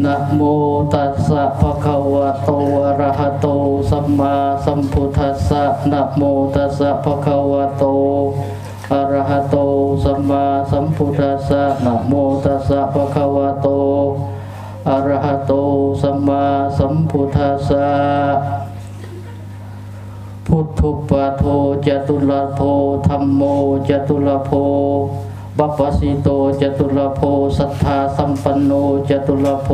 นะโมตัสสะภะคะวะโตอะระหะโตสัมมาสัมพุทธัสสะนะโมตัสสะภะคะวะโตอะระหะโตสัมมาสัมพุทธัสสะนะโมตัสสะภะคะวะโตอะระหะโตสัมมาสัมพุทธัสสะพุทธุปะโทจตุลโภธัมโมจตุลโภบัพพสิโตจตุลโภสัทธาสัมปันโนจตุลโภ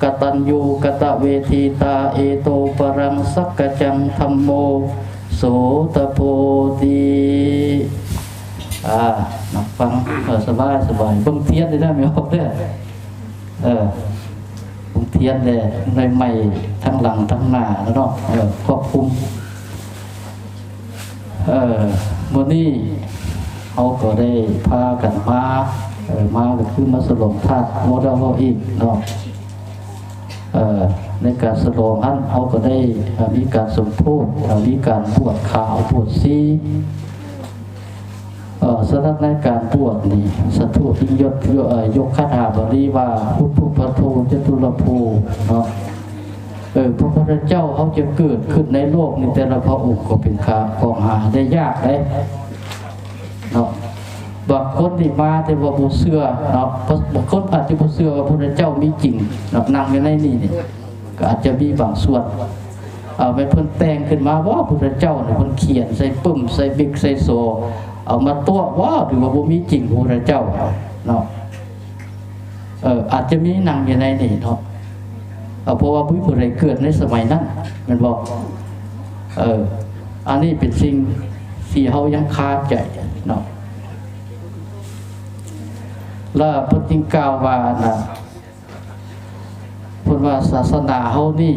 กตัญญูกตเวทีตาเอโตปรังสักกจังธัมโมโสตโพตินักฟังสบายเบิ่งเทียนได้ไหมครับเนี่ยเบิ่งเทียนเลยในใหม่ทั้งหลังทั้งหน้าแล้วเนาะครอบคลุมมื้อนี้เขาก็ได้พากันมาก็คือมาสลองธาตุโมดาวอีกเนาะในการสลองนั้นเขาก็ได้มีการสมโภชมีการบวชขาวบวชซีสำหรับในการบวชนี่สัตถุทิยกคาถาบริว่าพุทธุปโทจตุลโภเนาะพระพุทธเจ้าเขาจะเกิดขึ้นในโลกนี้แต่ละพระองค์ก็เป็นของหาได้ยากเลยเนาะบางคนที่มาแต่ว่าบูเชื่อเนาะบางคนอาจจะบูเชื่อว่าพระพุทธเจ้ามีจริงเนาะนั่งอยู่ในนี่ก็อาจจะมีบางส่วนไปเพิ่นแต่งขึ้นมาว่าพระพุทธเจ้าเนี่ยเพิ่นเขียนใส่ปึ้มใส่บิ๊กใส่โซเอามาตัวว่าหรือว่าบ่มีจริงพระพุทธเจ้าเนาะอาจจะมีนั่งอยู่ในนี่เนาะเพราะว่าผู้ใดเกิดในสมัยนั้นมันบอกอันนี้เป็นสิ่งที่เขายังคาใจเนาะแล้วพระจิงกล่าวว่านะพูดว่าศาสนาเขานี่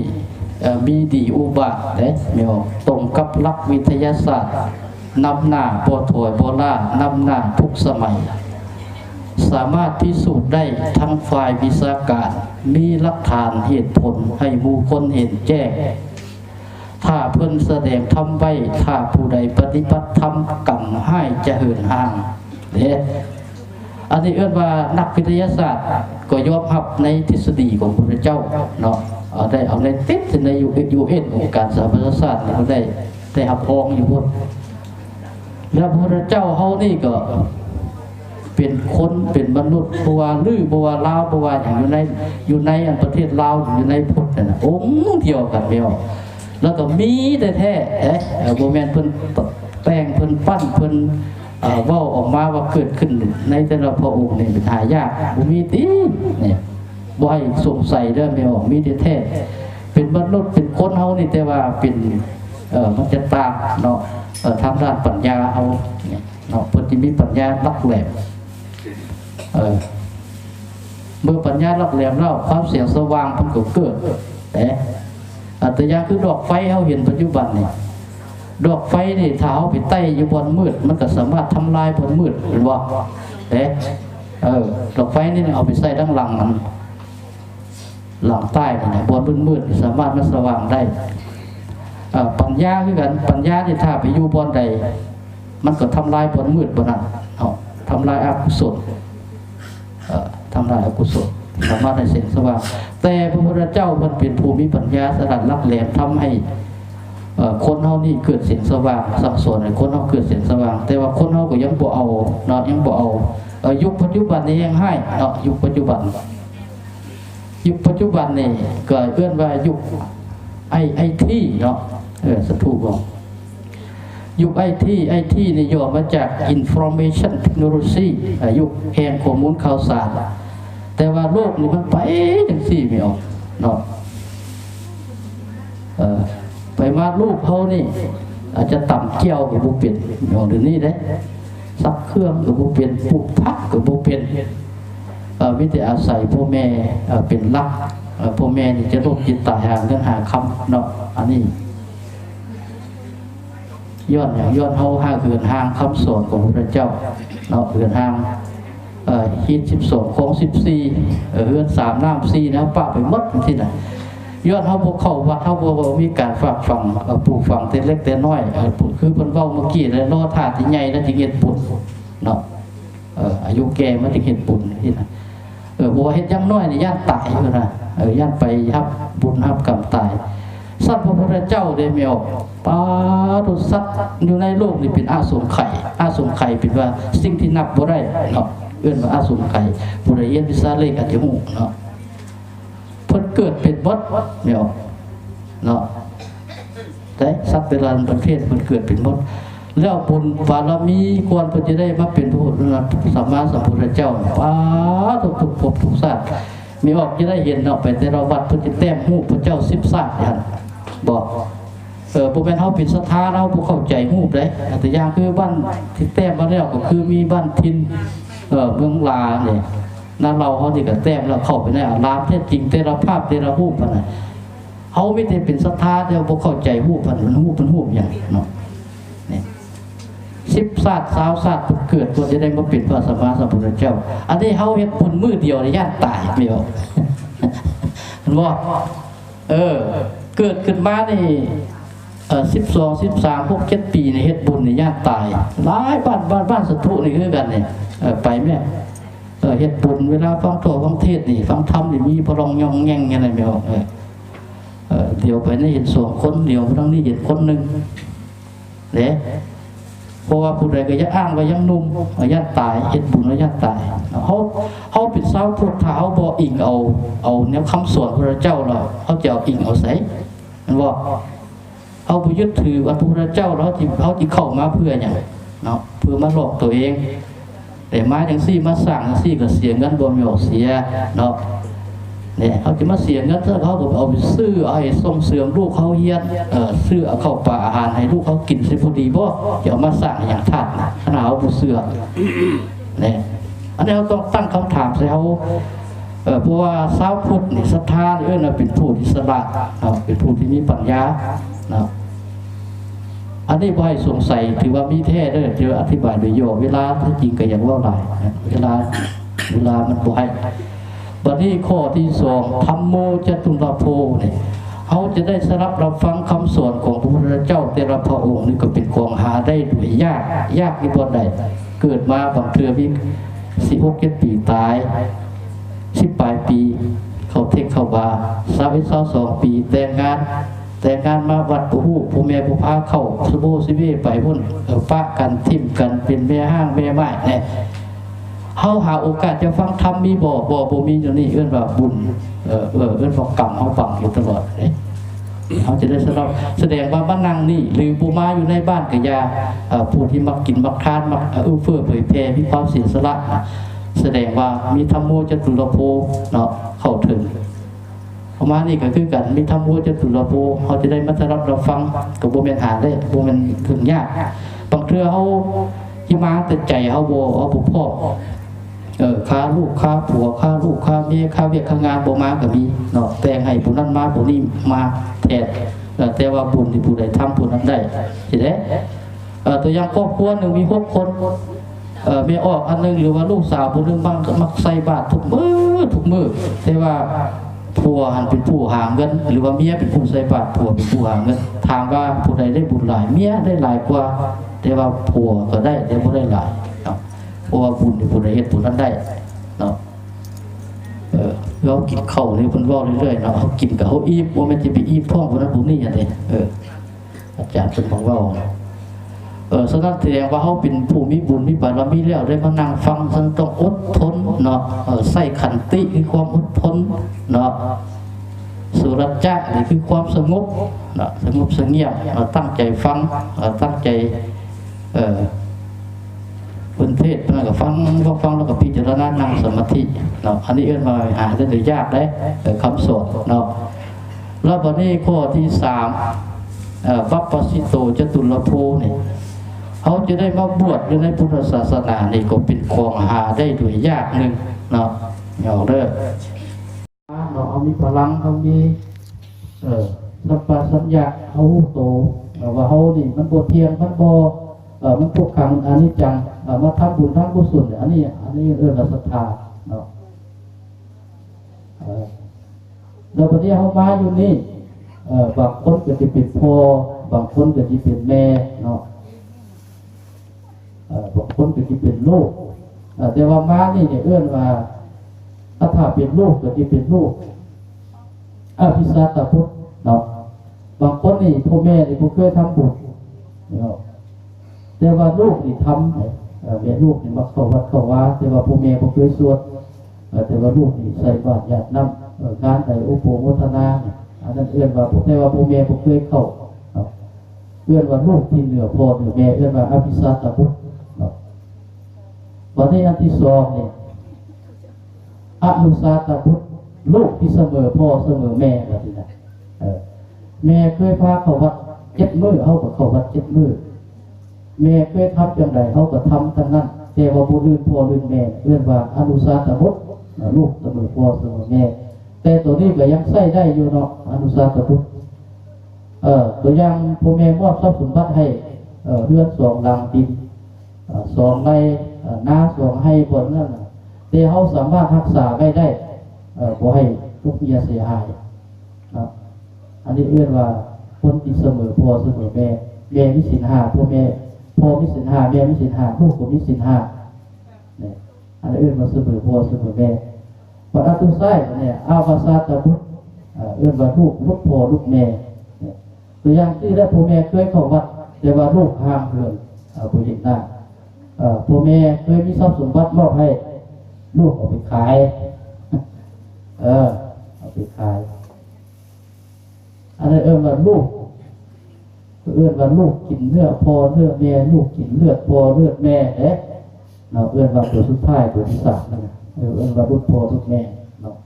มีดีอุบาทเนี่ยไม่ออกตรงกับหลักวิทยาศาสตร์นำหน้าโบถอยโบราณนำหน้าทุกสมัยสามารถพิสูจน์ได้ทั้งฝ่ายวิชาการมีหลักฐานเหตุผลให้บุคคลเห็นแจ้งถ้าเพิ่นแสดงธรรมไว้ถ้าผู้ใดปฏิบัติธรรมกรรมให้จะเหินห่างเนี่ยอันนี้เอื้อนว่านักวิทยาศาสตร์ก็ยอมรับในทฤษฎีของพระเจ้าเนาะเอาในติดในUN องค์การสหประชาชาติเขาได้หับพองอยู่พุ่นแล้วพระเจ้าเขานี่ก็เป็นคนเป็นมนุษย์บัวลือบัวลาวบัวอย่างอยู่ในประเทศลาวอยู่ในพุทธนะองค์เดียวกันเดียวแล้วก็มีแต่แท้โมเมนต์เพิ่นแต่งเพิ่นปั้นเพิ่นเว้าออกมาว่าเกิดขึ้นในแต่ละพระองค์นี่เป็นหายากบ่มีติเนี่ยบ่ให้สงสัยเด้อไม่ออกมีแต่แท้เป็นมนุษย์เป็นคนเฮานี่แต่ว่าเป็นมันจะตามเนาะทางด้านปัญญาเอาเนาะเพิ่นสิมีปัญญาลักแหลมเมื่อปัญญาลักแหลมแล้วความเสียงสว่างมันก็เกิดแต่อย่างคือดอกไฟเขาเห็นปัจจุบันนี่ดอกไฟนี่ถ้าเขาไปใต้อยู่บนมืดมันก็สามารถทำลายบนมืดเห็นบ่ดอกไฟนี่เอาไปใส่ด้านหลังมันหลังใต้นี่บนมืดสามารถมันสว่างได้ปัญญาคือกันปัญญาที่ถ้าไปอยู่บนใดมันก็ทำลายบนมืดบนนั้นทำลายอกุศลทำลายอกุศลสามารถให้เสียงสว่างแต่พระพุทธเจ้ามันเป็นภูมิปัญญาสลัดลักแหลมทำให้คนเฮานี่เกิดเสียงสว่างสักส่วนให้คนเฮาเกิดเสียงสว่างแต่ว่าคนเฮาก็ยังบ่เอาเนาะยังบ่เอายุคปัจจุบันนี้ยังให้เนาะยุคปัจจุบันนี่ก็เอื้อนว่ายุคไอทีเนาะสัตว์บอกยุคไอทีนี่ย่อมาจาก information technology ยุคแห่งข้อมูลข่าวสารแต่ว่าโลกนี่มันไปจังซี่ไม่ออกเนาะไปมาลูกเขานี่อาจจะต่ำเกี่ยวกับบุเปลี่ยนอย่างเดี๋ยวนี้ได้ซักเครื่องกับบุเปลี่ยนปลูกพักกับบุเปลี่ยนวิธีอาศัยพ่อแม่เป็นหลักพ่อแม่นี่จะลดจิตตายหาเรื่องหาคำเนาะอันนี้ย้อนเฮาหาเกินห่างคำสอนของพระเจ้าเนาะเกินห่างฮิต12ของ14เฮือน3น้ำ4นะปะไปหมดที่ไหนย้อนเฮาบ่เข้าวัดเฮาบ่มีการฝากฝังปลูกฝังแต่เล็กแต่น้อยคือเพิ่นเว้าเมื่อกี้แล้วรอธาตุที่ใหญ่แล้วสิเฮ็ดบุญเนาะอายุแก่มันสิเฮ็ดบุญที่นั่น บัวเฮ็ดยังน้อยนี่ย่านตายอยู่นะย่านไปรับบุญรับกรรมตายสัตว์พระพุทธเจ้าได้มีออกปาตุสัตว์อยู่ในโลกนี่เป็นอาสงไขยอาสงไขยเป็นว่าสิ่งที่นับบ่ได้เนาะเอื้อนว่าอาสงไขยผู้ใดเรียนวิชาเลขอาจจะฮู้เนาะเพิ่นเกิดเป็นมดมีออกเนาะแต่สัตว์เวลาประเภทเพิ่นเกิดเป็นมดแล้วบุญบารมีควรเพิ่นจะได้มาเป็นพระสัมมาสัมพุทธเจ้าปาทุกภพทุกชาติมีออกจะได้เห็นเนาะไปแต่ละวัดเพิ่นจะแต้มฮู้พระเจ้า10ชาติอย่างบอกบ่แม่นเฮาเป็นศรัทธาเราบ่เข้าใจฮู้เด้แต่อย่างคือบ้านที่แต้มมาแล้วก็คือมีบ้านทินเมืองลาเนี่ยนั่นเราเฮานี่ก็แต้มแล้วเข้าไปในอารามแท้จริงแต่ละภาพแต่ละรูปมันน่ะเฮาไม่ได้เป็นศรัทธาแต่บ่เข้าใจฮู้มันฮู้เป็นฮู้อย่างเนาะนี่10ชาติ20ชาติเกิดตัวจะได้มาเป็นพระสัมมาสัมพุทธเจ้าอันนี้เฮาเฮ็ดบุญมื้อเดียวในย่านตายไม่ออกเห็นบ่เกิดขึ้นมานี่12 13 6 7 ปีในเฮ็ดบุญในย่านตายหลายบ้านสถุนี่คือกันนี่ไปแม่เฮ็ดบุญเวลาฟังธรรมฟังเทศนี่ฟังธรรมนี่มีพลังยองแง่งอะไรไม่ออกเดี๋ยวไปนี่เห็น2คนเดี๋ยวทางนี้เห็นคนนึงเด้เพราะว่าผู้ใดก็จะอ้างว่ายังหนุ่มย่านตายเฮ็ดบุญแล้วย่านตายเฮาเป็นชาวพุทธเฮาบ่อิงเอาแนวคำสอนพระเจ้าเราเฮาจะเอาอิงเอาไสมันบ่เอาไปยึดถือว่าพระพุทธเจ้าเขาที่เข้ามาเพื่ออย่างเนาะเพื่อมาหลอกตัวเองแต่มาอย่างซี่มาสั่งอย่างซี่ก็เสียเงินบ่มีออกเสียเนาะเนี่ยเขาจะมาเสียเงินเขาก็เอาไปซื้อเอาให้ส่งเสริมลูกเขาเฮียนซื้อเอาเข้าป่าอาหารให้ลูกเขากินสิพอดีบ่จะเอามาสั่งอย่างทาสนะขนาดเอาผู้เสือเนี่ยอันนี้เราต้องตั้งคำถามใส่เขาเพราะว่าชาวพุทธนี่ศรัทธาเป็นผู้ที่ฉลาดเป็นผู้ที่มีปัญญาอันนี้บ่ให้สงสัยถือว่ามีแท้เด้อเดี๋ยวอธิบายโดยย่อเวลาที่จริงก็อย่างว่าหลายเวลามันบ่ให้บัดนี้ข้อที่2ธัมโมจตุรโภนี่เขาจะได้สรับรับฟังคำสอนของพระพุทธเจ้าแต่ละพระองค์นี่ก็เป็นของหาได้ด้วยยากที่บ่ได้เกิดมาบางเทื่อมี16 7 ปีตาย10 ปลายปีเขาเทคเข้าบา22 ปีแต่งงานมาวัดผู้ฮู้ผู้แม่ผู้พาเข้าสบู่สิเวไปพุ่นปะกันทิ่มกันเป็นแม่ห้างแม่ไม้เนี่ยเฮาหาโอกาสจะฟังธรรมมีบ่มีอยู่นี่เอื้อนว่าบุญเอื้อนว่ากรรมเฮาฟังอยู่ตลอดเด้เขาจะได้แสดงว่ามานั่งนี่หรือผู้มาอยู่ในบ้านก็อย่าผู้ที่มักกินมักทานมักเฟื่อเผยแผ่มีความเสียสละแสดงว่ามีธัมโมจตุรโภเนาะเข้าถึงประมาณนี้ก็คือกันมีธัมโมจตุรโภเขาจะได้มารับฟังก็บ่แม่นหาได้บ่แม่นถึงยากบางเทื่อเฮาที่มาแต่ใจเฮาบ่พอค่าลูกค่าผัวค่าลูกค่าเมียค่าเวียกค่างานบ่มาก็มีเนาะแต่งให้ผู้นั้นมาผู้นี้มาแทนแต่ว่าบุญที่ผู้ใดทำผู้นั้นได้สิเด้ตัวอย่างครอบครัวนึงมี6 คนแม่ออกอันนึงหรือว่าลูกสาวผู้นึงบางมักใส่บาตรทุกมื้อแต่ว่าผัวหันเป็นผู้หาเงินหรือว่าเมียเป็นผู้ใส่บาตรผัวเป็นผู้หาเงินถามว่าผู้ใดได้บุญหลายเมียได้หลายกว่าแต่ว่าผัวก็ได้แต่บ่ได้หลายเพราะว่าบุญที่ผู้ใดเฮ็ดผู้นั้นได้เนาะเรากินข้าวนี่เพิ่นเว้าเรื่อยๆเนาะเฮากินกับเฮาอิ่มบ่แม่นสิไปอิ่มท้องผู้นั้นผู้นี้จังได๋อาจารย์เพิ่นบอกเว้าฉะนั้นแสดงว่าเฮาเป็นผู้มีบุญมีบารมีแล้วได้มานั่งฟังฉันต้องอดทนเนาะใส่ขันติคือความอดทนเนาะสุรัจจะนี่คือความสงบเนาะสงบเสงี่ยมตั้งใจฟังตั้งใจเพิ่นเทศเพิ่นก็ฟังแล้วก็พิจารณานั่งสมาธิเนาะอันนี้เอิ้นว่าหาได้ยากเด้คำสอนเนาะแล้วบัดนี้ข้อที่3วัปปสิโตจตุรโภนี่เขาจะได้มาบวชในพุทธศาสนานี่ก็เป็นของหาได้ด้วยยากนึงเนาะอย่างเด้อเนาะเขามีพลังเขามีสัพพสัญญาเขาโตว่าเขานี่มันบ่เที่ยงมันบ่มันทุกขังอนิจจังมาทำบุญทำกุศลอันนี้ศรัทธาเนาะแล้วตอนนี้เขามาอยู่นี่บางคนก็จะเป็นพ่อบางคนก็จะเป็นแม่เนาะบางคนก็จะเป็นลูกแต่ว่ามานี่เนี่ยเอื้อนว่า ถ้าเป็นลูกก็ที่เป็นลูกอภิสาตพุทธเนาะบางคนนี่พ่อแม่นี่บ่เคยทำบุญเนาะแต่ว่าลูกนี่ทำแม่ลูกนี่มาเข้าวัดเข้าวาแต่ว่าพ่อแม่บ่เคยสวดแต่ว่าลูกนี่ใส่บาตรญาตินำงานใดอุปโภคนาเนี่ยอันนั้นเอื้อนว่าแต่ว่าพ่อแม่บ่เคยเข้าเอื้อนว่าลูกที่เหนือพ่อเหนือแม่เอื้อนว่าอภิสาตพุทธเนาะวันนี้อันที่สองนี่อนุสาตพุทธลูกที่เสมอพ่อเสมอแม่ว่าสินะแม่เคยพาเข้าวัด7 มื้อเฮาก็เข้าวัด7 มื้อแม่เคยทำจังไดเฮาก็ทำทั้งนั้นแต่ว่าบ่ลืมพ่อลืมแม่เอื้อนว่าอนุสาตพุทธลูกเสมอพ่อเสมอแม่แต่ตัวนี้ก็ยังใช้ได้อยู่เนาะอนุสาตพุทธตัวอย่างพ่อแม่มอบทรัพย์สมบัติให้เรือน2 หลังดิน2 ไร่นา2 ให้บ่นั่นน่ะแต่เฮาสามารถรักษาไว้ได้บ่ให้ทุกข์เสียหายครับอันนี้เอื้อนว่าคนที่เสมอพ่อเสมอแม่แม่มีศีล5พ่อมีศีล5แม่มีศีล5ลูกก็มีศีล5เนี่ยอันนี้เอื้อนว่าเสมอพ่อเสมอแม่พออัตุไสเนี่ยอาวาสาตพุทธเอื้อนว่าลูกพ่อลูกแม่ตัวอย่างที่ได้พ่อแม่เคยเข้าวัดแต่ว่าลูกห่างเหินบ่เห็นหน้าพ่อแม่เคยมีทรัพย์สมบัติมอบให้ลูกเอาไปขายเอาไปขายอันนั้นเอื้อนว่าลูกกินเนื้อพ่อเนื้อแม่ลูกกินเลือดพ่อเลือดแม่เราเอื้อนว่าตัวสุดท้ายตัวที่3นั่นน่ะเอื้อนว่าลูกพ่อลูกแม่เนาะ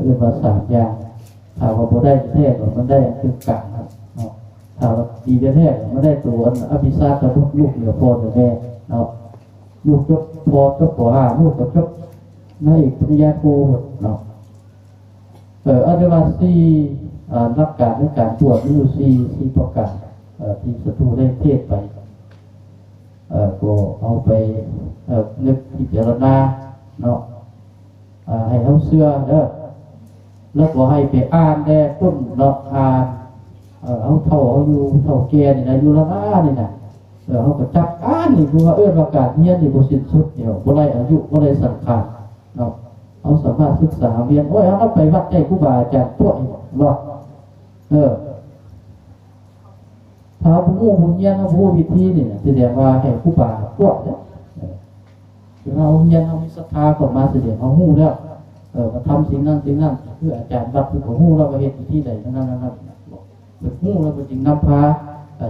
เอื้อนว่า3 อย่างถ้าว่าบ่ได้แท้ก็มันได้อันกลางครับเนาะถ้าว่าดีแท้ๆมันได้ตัวอภิสาตพุทธลูกเหนือพ่อเหนือแม่เนาะลูกจบพ่อจบป.5ลูกก็จบในปริญญาโทเนาะอันที่ว่า4หลักการในการบวชมีอยู่4ประการที่ศัตรูได้เทศไปก็เอาไปนึกพิจารณาเนาะให้เฮาเชื่อเด้อแล้วก็ให้ไปอ่านได้ต้นเนาะอ่านเอาเท่าเอาอยู่เท่าแก่นี่นะอยู่ละมานี่น่ะเฮาก็จับอ่านนี่คือว่าว่าการเรียนนี่บ่สิ้นสุดเดียวบ่ได้อายุบ่ได้สังขารเนาะเอาสามารถศึกษาเรียนเอาไปวัดได้ครูบาอาจารย์ตัวเนาะถ้าผู้เรียนผู้วิธีนี่แสดงว่าให้ครูบาพวกเนี่ยเราเรียนเรามีศรัทธาก่อนมาแสดงเอาฮู้แล้วมาทำสิ่งนั้นเพื่ออาจารย์วัดเพิ่นก็ฮู้แล้วว่าเฮ็ดวิธีใดนั่นเพิ่นฮู้แล้วก็จึงนำพา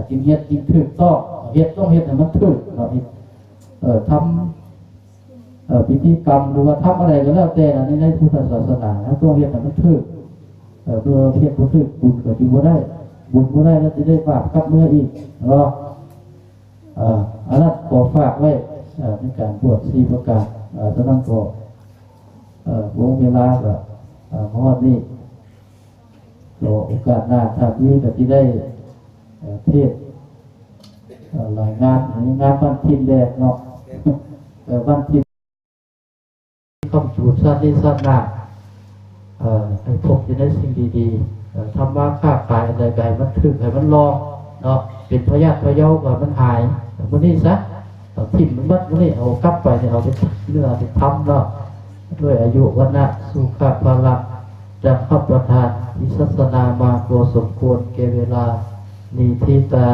จึงเฮ็ดจึงถูกต้องเฮ็ดต้องเฮ็ดให้มันถูกเนาะทำพิธีกรรมหรือว่าทำอะไรก็แล้วแต่ในพุทธศาสนาต้องเฮ็ดให้มันถูกเพื่อเฮ็ดบ่ถูกบุญก็สิบ่ได้บุญบ่ได้แล้วสิได้บาปกลับเมื่ออีกเนาะอันนั้นขอฝากไว้ในการบวช4 ประการฉะนั้นก็วงเวลาก็ฮอดนี้ก็โอกาสหน้าถ้ามีก็สิได้เทศหลายงานวันทินแดดเนาะวันทินคำจูดชาตินี้ชาติหน้าให้พบจะได้สิ่งดีๆทำมาค้าขายอะไรกันมันถึงให้มันรอเนาะเป็นพยาธิพยาว่ามันหายวันนี้ซะทิ่มมันบัดวันนี้เอากลับไปเนี่ยเอาไปเนื้อไปทำเนาะด้วยอายุวันนะสุขภาละจากพระประธานวิสัสนามาโกสมควรเกเวลานิทิตา